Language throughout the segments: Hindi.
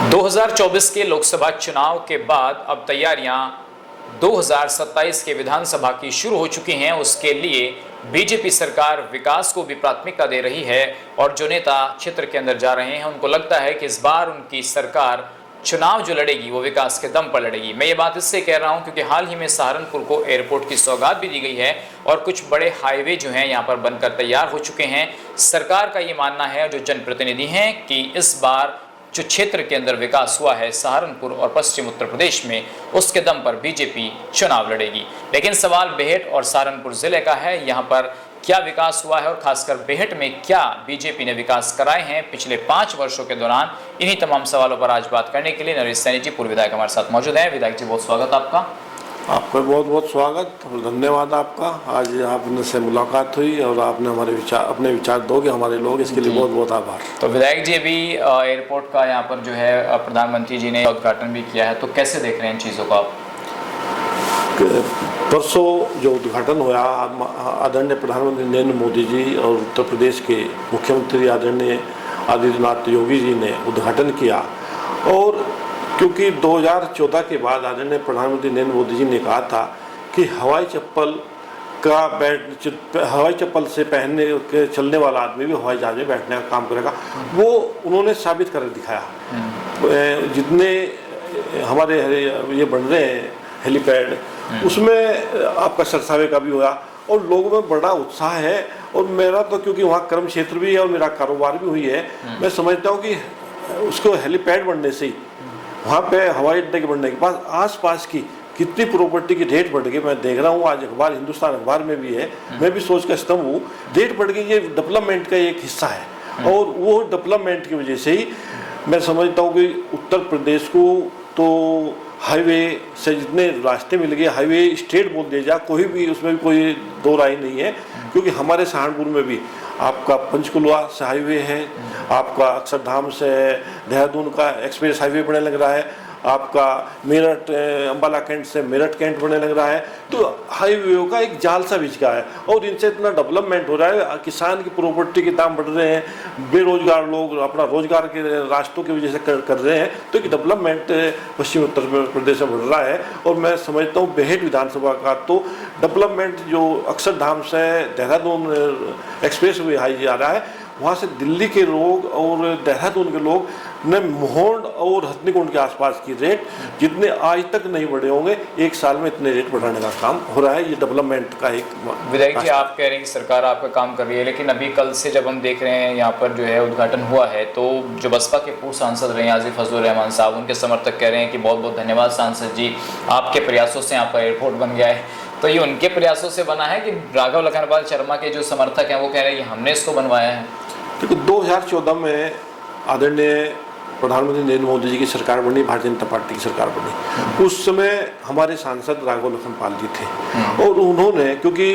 2024 के लोकसभा चुनाव के बाद अब तैयारियां 2027 के विधानसभा की शुरू हो चुकी हैं। उसके लिए बीजेपी सरकार विकास को भी प्राथमिकता दे रही है और जो नेता क्षेत्र के अंदर जा रहे हैं उनको लगता है कि इस बार उनकी सरकार चुनाव जो लड़ेगी वो विकास के दम पर लड़ेगी। मैं ये बात इससे कह रहा हूं क्योंकि हाल ही में सहारनपुर को एयरपोर्ट की सौगात भी दी गई है और कुछ बड़े हाईवे जो हैं यहाँ पर बनकर तैयार हो चुके हैं। सरकार का ये मानना है, जो जनप्रतिनिधि हैं, कि इस बार जो क्षेत्र के अंदर विकास हुआ है सहारनपुर और पश्चिम उत्तर प्रदेश में, उसके दम पर बीजेपी चुनाव लड़ेगी। लेकिन सवाल बेहट और सहारनपुर जिले का है, यहाँ पर क्या विकास हुआ है और खासकर बेहट में क्या बीजेपी ने विकास कराए हैं पिछले 5 वर्षों के दौरान। इन्हीं तमाम सवालों पर आज बात करने के लिए नरेश सैनी जी, पूर्व विधायक, हमारे साथ मौजूद हैं। विधायक जी, बहुत स्वागत आपका। आपका बहुत बहुत स्वागत और धन्यवाद आपका। आज आपने से मुलाकात हुई और आपने अपने विचार दोगे हमारे लोग, इसके लिए बहुत बहुत आभार। तो विधायक जी, अभी एयरपोर्ट का यहाँ पर जो है प्रधानमंत्री जी ने उद्घाटन भी किया है, तो कैसे देख रहे हैं इन चीज़ों को आप? परसों जो उद्घाटन हुआ, आदरणीय प्रधानमंत्री नरेंद्र मोदी जी और उत्तर प्रदेश के मुख्यमंत्री आदरणीय आदित्यनाथ योगी जी ने उद्घाटन किया। और क्योंकि 2014 के बाद आदरणीय प्रधानमंत्री नरेंद्र मोदी जी ने कहा था कि हवाई चप्पल से पहनने के चलने वाला आदमी भी हवाई जहाज में बैठने का काम करेगा, वो उन्होंने साबित कर दिखाया। जितने हमारे ये बन रहे हैं हेलीपैड, उसमें आपका सरसावे का भी हुआ और लोगों में बड़ा उत्साह है। और मेरा तो क्योंकि वहाँ कर्म क्षेत्र भी है और मेरा कारोबार भी हुई है, मैं समझता हूँ कि उसको हेलीपैड बनने से ही वहाँ पे हवाई अड्डे के बनने के बाद आसपास की कितनी प्रॉपर्टी की रेट बढ़ गई। मैं देख रहा हूँ, आज अखबार हिंदुस्तान अखबार में भी है, मैं भी सोच कर स्तंभ हूँ। रेट बढ़ गई, ये डेवलपमेंट का एक हिस्सा है और वो डेवलपमेंट की वजह से ही मैं समझता हूँ कि उत्तर प्रदेश को तो हाईवे से जितने रास्ते मिल गए, हाईवे स्टेट बोल दिया जाए, कोई भी उसमें भी कोई दो राय नहीं है। क्योंकि हमारे सहारनपुर में भी आपका पंचकुला से हाईवे है, आपका अक्षरधाम से देहरादून का एक्सप्रेस हाईवे बनने लग रहा है, आपका मेरठ अंबाला कैंट से मेरठ कैंट बनने लग रहा है। तो हाईवे का एक जाल सा बिछ गया है और इनसे इतना डेवलपमेंट हो रहा है, किसान की प्रॉपर्टी के दाम बढ़ रहे हैं, बेरोजगार लोग अपना रोजगार के रास्तों की वजह से कर रहे हैं। तो एक डेवलपमेंट पश्चिम उत्तर प्रदेश में बढ़ रहा है। और मैं समझता हूँ बेहट विधानसभा का तो डेवलपमेंट जो अक्षरधाम से देहरादून एक्सप्रेस वे हाई जा रहा है, वहाँ से दिल्ली के लोग और देहरादून के लोग ने मोहंड और हथनीकुंड के आसपास की रेट जितने आज तक नहीं बढ़े होंगे, एक साल में इतने रेट बढ़ाने का काम हो रहा है। ये डेवलपमेंट का एक विधायक जी, आप कह रहे हैं कि सरकार आपका काम कर रही है, लेकिन अभी कल से जब हम देख रहे हैं यहाँ पर जो है उद्घाटन हुआ है, तो जो बसपा के पूर्व सांसद रहे आसिफ फजलुर रहमान साहब, उनके समर्थक कह रहे हैं कि बहुत बहुत धन्यवाद सांसद जी, आपके प्रयासों से यहाँ पर एयरपोर्ट बन गया है। तो ये उनके प्रयासों से बना है कि राघव लखनपाल शर्मा के जो समर्थक हैं वो कह रहे हैं कि हमने इसको बनवाया है? देखो, 2014 में आदरणीय प्रधानमंत्री नरेंद्र मोदी जी की सरकार बनी, भारतीय जनता पार्टी की सरकार बनी। उस समय हमारे सांसद राघव लखनपाल जी थे और उन्होंने, क्योंकि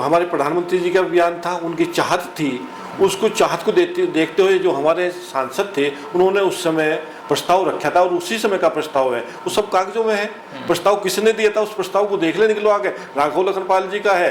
हमारे प्रधानमंत्री जी का बयान था, उनकी चाहत थी, उसको चाहत को देखते हुए जो हमारे सांसद थे उन्होंने उस समय प्रस्ताव रखा था और उसी समय का प्रस्ताव है, वो सब कागजों में है। प्रस्ताव किसने दिया था, उस प्रस्ताव को देख लेने के लिए आगे राघव लखनपाल जी का है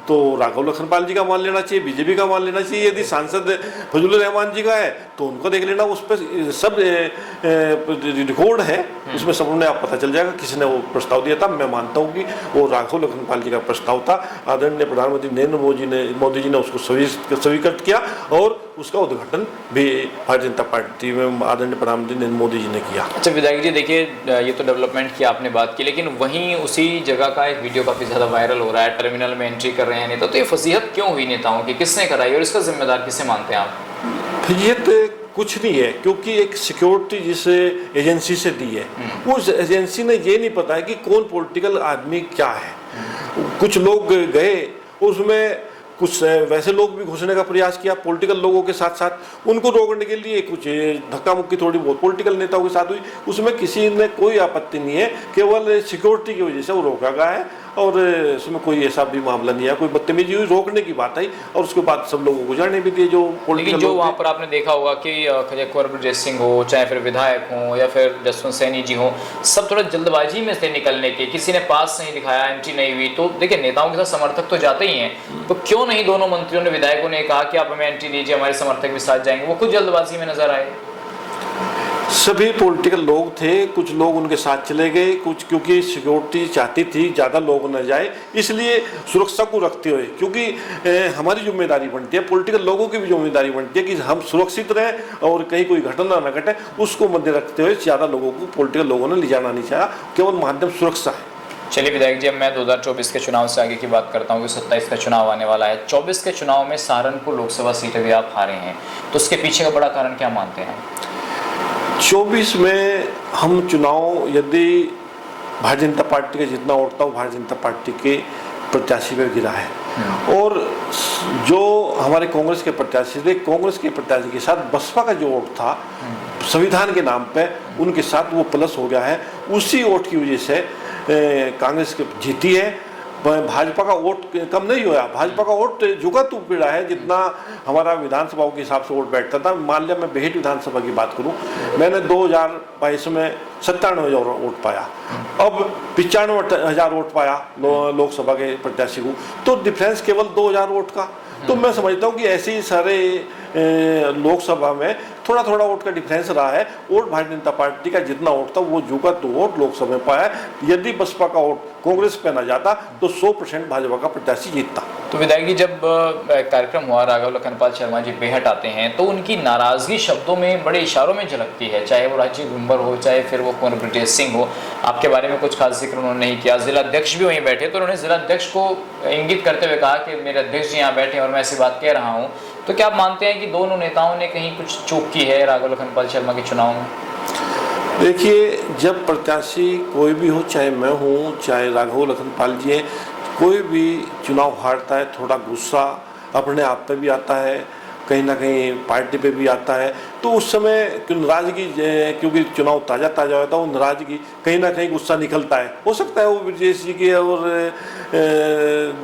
तो राघव लखनपाल जी का मान लेना चाहिए, बीजेपी का मान लेना चाहिए। यदि सांसद फजलुर रहमान जी का है तो उनको देख लेना, उस पर सब रिकॉर्ड है, उसमें सबने आप पता चल जाएगा किसने वो प्रस्ताव दिया था। मैं मानता हूँ कि वो राघव लखनपाल जी का प्रस्ताव था। आदरणीय प्रधानमंत्री नरेंद्र मोदी जी ने उसको स्वीकृत किया और उसका उद्घाटन भी भारतीय जनता पार्टी में आदरणीय प्रधानमंत्री नरेंद्र मोदी जी ने किया। अच्छा विधायक जी, देखिए ये तो डेवलपमेंट की आपने बात की, लेकिन वहीं उसी जगह का एक वीडियो काफ़ी ज़्यादा वायरल हो रहा है, टर्मिनल में एंट्री कर रहे हैं नेता, तो ये फजीहत क्यों हुई नेताओं की, किसने कराई और इसका जिम्मेदार किसे मानते हैं आप? फजीहत कुछ नहीं है, क्योंकि एक सिक्योरिटी जिस एजेंसी से दी है, उस एजेंसी ने ये नहीं पता है कि कौन पॉलिटिकल आदमी क्या है। कुछ लोग गए, उसमें कुछ वैसे लोग भी घुसने का प्रयास किया पॉलिटिकल लोगों के साथ साथ, उनको रोकने के लिए कुछ धक्का मुक्की थोड़ी बहुत पॉलिटिकल नेताओं के साथ हुई, उसमें किसी ने कोई आपत्ति नहीं है, केवल सिक्योरिटी की वजह से वो रोका गया है और उसमें कोई ऐसा भी मामला नहीं है, कोई बदतमीजी हुई, रोकने की बात आई और उसके बाद सब लोगों को जाने भी दिए जो पॉलिटिकल। जो वहाँ पर आपने देखा होगा कि खजकुंवर ब्रजेश सिंह हो, चाहे फिर विधायक हो या फिर जसवंत सैनी जी हो, सब थोड़ा जल्दबाजी में से निकलने के, किसी ने पास नहीं दिखाया, एंट्री नहीं हुई। तो देखिए नेताओं के साथ समर्थक तो जाते ही हैं, तो क्यों नहीं दोनों मंत्रियों ने, विधायकों ने कहा कि आप हमें एंट्री दीजिए, हमारे समर्थक भी साथ जाएंगे, वो खुद जल्दबाजी में नजर आए? सभी पॉलिटिकल लोग थे, कुछ लोग उनके साथ चले गए, कुछ क्योंकि सिक्योरिटी चाहती थी ज़्यादा लोग न जाए, इसलिए सुरक्षा को रखते हुए, क्योंकि हमारी जिम्मेदारी बनती है, पॉलिटिकल लोगों की भी जिम्मेदारी बनती है कि हम सुरक्षित रहें और कहीं कोई घटना न घटे, उसको मद्दे रखते हुए ज़्यादा लोगों को पॉलिटिकल लोगों ने ले जाना नहीं चाहा, केवल माध्यम सुरक्षा है। चलिए विधायक जी, अब मैं 2024 के चुनाव से आगे की बात करता हूँ कि 27 का चुनाव आने वाला है। 24 के चुनाव में सहारनपुर लोकसभा सीटें भी आप हारे हैं, तो उसके पीछे का बड़ा कारण क्या मानते हैं? 24 में हम चुनाव यदि भारतीय जनता पार्टी का जितना वोट था वो भारतीय जनता पार्टी के प्रत्याशी पे गिरा है, और जो हमारे कांग्रेस के प्रत्याशी थे, कांग्रेस के प्रत्याशी के साथ बसपा का जो वोट था संविधान के नाम पे, उनके साथ वो प्लस हो गया है। उसी वोट की वजह से कांग्रेस जीती है। भाजपा का वोट कम नहीं हुआ, भाजपा का वोट जुगा तो पीड़ा है जितना हमारा विधानसभाओं के हिसाब से वोट बैठता था। मान लिया मैं बेहट विधानसभा की बात करूं, मैंने 2022 में 97,000 वोट पाया, अब 95,000 वोट पाया लोकसभा के प्रत्याशी को, तो डिफरेंस केवल 2,000 वोट का। तो मैं समझता हूँ कि ऐसे ही सारे लोकसभा में थोड़ा थोड़ा वोट का डिफरेंस रहा है। वोट भारतीय जनता पार्टी का जितना वोट था वो जुगा तो वोट लोकसभा में पाया। यदि बसपा का वोट कांग्रेस पे न जाता तो 100% भाजपा का प्रत्याशी जीतता। तो विधायक जी, जब कार्यक्रम हुआ राघव लखनपाल शर्मा जी बेहट आते हैं तो उनकी नाराजगी शब्दों में, बड़े इशारों में झलकती है, चाहे वो राजीव गुंबर हो, चाहे फिर वो कुंवर ब्रजेश सिंह हो। आपके बारे में कुछ खास जिक्र उन्होंने नहीं किया। जिला अध्यक्ष भी वहीं बैठे तो उन्होंने जिला अध्यक्ष को इंगित करते हुए कहा कि मेरे अध्यक्ष जी यहाँ बैठे और मैं ऐसी बात कह रहा हूँ। तो क्या आप मानते हैं कि दोनों नेताओं ने कहीं कुछ चूक की है राघव लखनपाल शर्मा के चुनाव में? देखिए, जब प्रत्याशी कोई भी हो, चाहे मैं हूँ चाहे राघव लखनपाल जी हैं, कोई भी चुनाव हारता है थोड़ा गुस्सा अपने आप पे भी आता है, कहीं ना कहीं पार्टी पे भी आता है। तो उस समय नाराजगी, क्योंकि चुनाव ताज़ा ताज़ा होता है, वो नाराजगी कहीं ना कहीं गुस्सा निकलता है। हो सकता है वो ब्रजेश जी के और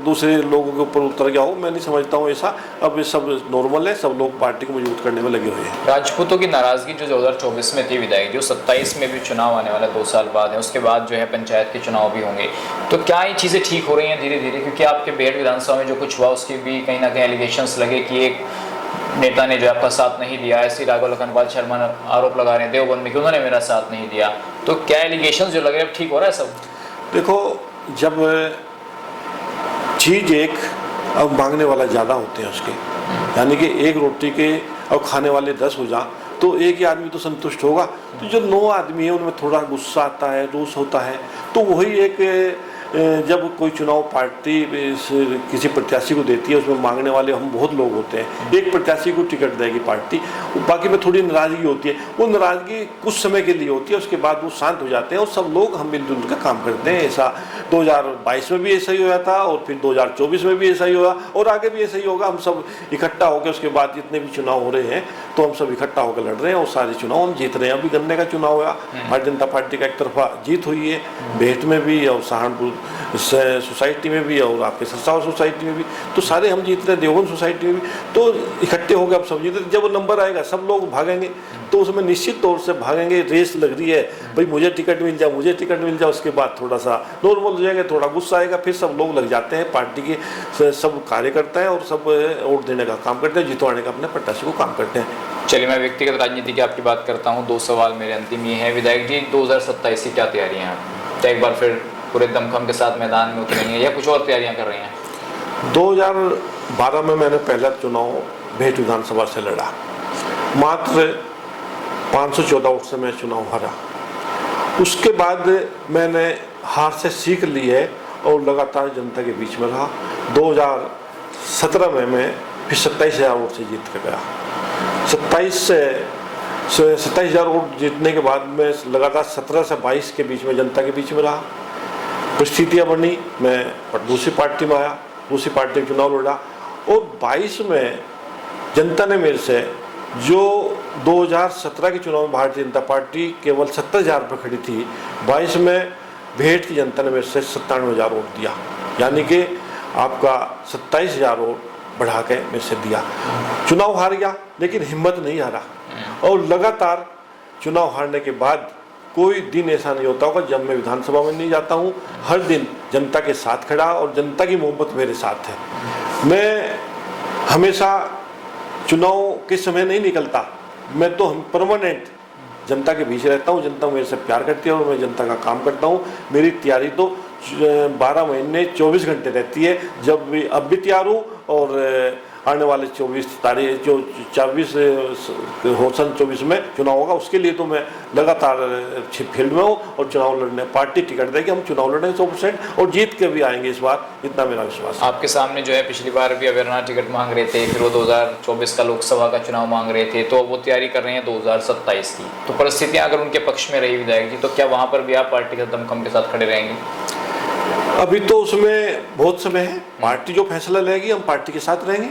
दूसरे लोगों के ऊपर उतर गया हो, मैं नहीं समझता हूँ ऐसा। अब ये सब नॉर्मल है, सब लोग पार्टी को मजबूत करने में लगे हुए हैं। राजपूतों की नाराजगी जो 2024 में थी विधायक, जो 27 में भी चुनाव आने वाला 2 साल बाद है, उसके बाद जो है पंचायत के चुनाव भी होंगे, तो क्या ये चीज़ें ठीक हो रही हैं धीरे धीरे? क्योंकि आपके बेहट विधानसभा में जो कुछ हुआ उसके भी कहीं ना कहीं एलिगेशंस लगे कि एक नेता ने जो आपका साथ नहीं दिया, ऐसे राघव लखनपाल शर्मा आरोप लगा रहे हैं देवबंद में कि उन्होंने मेरा साथ नहीं दिया। तो क्या एलिगेशंस जो लग रहे हैं ठीक हो रहा है सब? देखो, जब चीज़ एक अब मांगने वाला ज़्यादा होते हैं उसके, यानी कि एक रोटी के अब खाने वाले 10 हो जा तो एक ही आदमी तो संतुष्ट होगा। तो जो 9 आदमी है उनमें थोड़ा गुस्सा आता है, रोष होता है। तो वही एक जब कोई चुनाव पार्टी किसी प्रत्याशी को देती है, उसमें मांगने वाले हम बहुत लोग होते हैं। एक प्रत्याशी को टिकट देगी पार्टी, बाकी में थोड़ी नाराज़गी होती है। वो नाराज़गी कुछ समय के लिए होती है, उसके बाद वो शांत हो जाते हैं और सब लोग हम मिलजुल कर काम करते हैं। ऐसा 2022 में भी ऐसा ही हुआ था और फिर 2024 में भी ऐसा ही हुआ और आगे भी ऐसा ही होगा। हम सब इकट्ठा होकर उसके बाद जितने भी चुनाव हो रहे हैं तो हम सब इकट्ठा होकर लड़ रहे हैं और सारे चुनाव हम जीत रहे हैं। अभी गन्ने का चुनाव हुआ, भारतीय जनता पार्टी का एक तरफा जीत हुई है, बेहट में भी और सहारनपुर सोसाइटी में भी और आपके सरसावर सोसाइटी में भी, तो सारे हम जीत रहे हैं, देवबंद सोसाइटी में भी। तो इकट्ठे हो गए अब सब जीत रहे। जब नंबर आएगा सब लोग भागेंगे, तो उसमें निश्चित तौर से भागेंगे। रेस लग रही है, भाई मुझे टिकट मिल जाए, मुझे टिकट मिल जाए। उसके बाद थोड़ा सा नॉर्मल हो जाएंगे, थोड़ा गुस्सा आएगा, फिर सब लोग लग जाते हैं। पार्टी के सब कार्यकर्ता हैं और सब वोट देने का काम करते हैं, जितवाने का अपने प्रत्याशी को काम करते हैं। चलिए, मैं व्यक्तिगत राजनीति की आपकी बात करता हूँ। 2 सवाल मेरे अंतिम ये है विधायक जी, 2027 की क्या तैयारियाँ हैं? क्या एक बार फिर पूरे दमखम के साथ मैदान में उतरेंगे या कुछ और तैयारियां कर रही हैं? 2012 में मैंने पहला चुनाव बेहट विधानसभा से लड़ा, मात्र 514 वोट से मैं चुनाव हारा। उसके बाद मैंने हार से सीख ली है और लगातार जनता के बीच में रहा। 2017 में मैं फिर 27,000 वोट से जीत कर गया। 27,000 वोट जीतने के बाद मैं लगातार 17 से 22 के बीच में जनता के बीच में रहा। परिस्थितियाँ बनी, मैं दूसरी पार्टी में आया, दूसरी पार्टी में चुनाव लड़ा और 22 में जनता ने मेरे से, जो 2017 के चुनाव में भारतीय जनता पार्टी केवल 70,000 पर खड़ी थी, 22 में बेहट की जनता ने मेरे से 97,000 वोट दिया, यानी कि आपका 27,000 वोट बढ़ा के मेरे से दिया। चुनाव हार गया लेकिन हिम्मत नहीं हारा और लगातार चुनाव हारने के बाद कोई दिन ऐसा नहीं होता होगा जब मैं विधानसभा में नहीं जाता हूँ। हर दिन जनता के साथ खड़ा और जनता की मोहब्बत मेरे साथ है। मैं हमेशा चुनाव के समय नहीं निकलता, मैं तो परमानेंट जनता के बीच रहता हूँ, जनता मेरे से प्यार करती है और मैं जनता का काम करता हूँ। मेरी तैयारी तो 12 महीने 24 घंटे रहती है। जब भी अब भी तैयार हूँ और आने वाले 24 तारीख जो 24 हो सन 24 में चुनाव होगा, उसके लिए तो मैं लगातार फील्ड में हूँ और चुनाव लड़ने पार्टी टिकट देगी, हम चुनाव लड़ेंगे 100% और जीत के भी आएंगे इस बार, इतना मेरा विश्वास है। आपके सामने जो है पिछली बार भी अवेरना टिकट मांग रहे थे, फिर वो 2024 का लोकसभा का चुनाव मांग रहे थे, तो वो तैयारी कर रहे हैं 2027 की। तो परिस्थितियाँ अगर उनके पक्ष में रही विधायक जी, तो क्या वहाँ पर भी आप पार्टी के दमखम के साथ खड़े रहेंगे? अभी तो उसमें बहुत समय है, पार्टी जो फैसला लेगी हम पार्टी के साथ रहेंगे,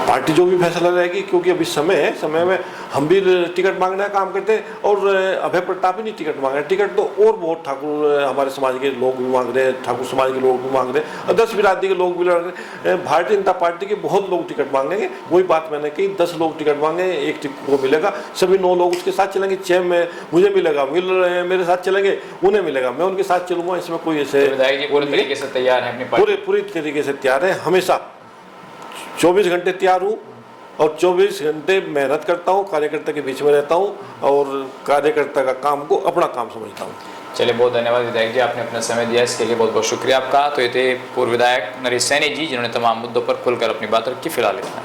पार्टी जो भी फैसला रहेगी, क्योंकि अभी समय है, समय में हम भी टिकट मांगने का काम करते हैं और अभय प्रताप ही नहीं टिकट मांग रहे, टिकट तो और बहुत ठाकुर हमारे समाज के लोग भी मांग रहे हैं, ठाकुर समाज के लोग भी मांग रहे हैं और 10 बिरादरी के लोग भी लड़ रहे हैं। भारतीय जनता पार्टी के बहुत लोग टिकट मांगेंगे, वही बात मैंने कही, 10 लोग टिकट मांगेंगे, एक टिकट को मिलेगा, सभी 9 लोग उसके साथ चलेंगे, 6 में मुझे मिलेगा, मिल रहे हैं मेरे साथ चलेंगे, उन्हें मिलेगा, मैं उनके साथ चलूंगा, इसमें कोई ऐसे विधायक जी पूरे तरीके से तैयार है अपनी पार्टी? पूरी तरीके से तैयार है, हमेशा 24 घंटे तैयार हूँ और 24 घंटे मेहनत करता हूँ, कार्यकर्ता के बीच में रहता हूँ और कार्यकर्ता का काम को अपना काम समझता हूँ। चलिए, बहुत धन्यवाद विधायक जी, आपने अपना समय दिया, इसके लिए बहुत बहुत शुक्रिया आपका। तो ये थे पूर्व विधायक नरेश सैनी जी, जिन्होंने तमाम मुद्दों पर खुलकर अपनी बात रखी। फिलहाल इतना।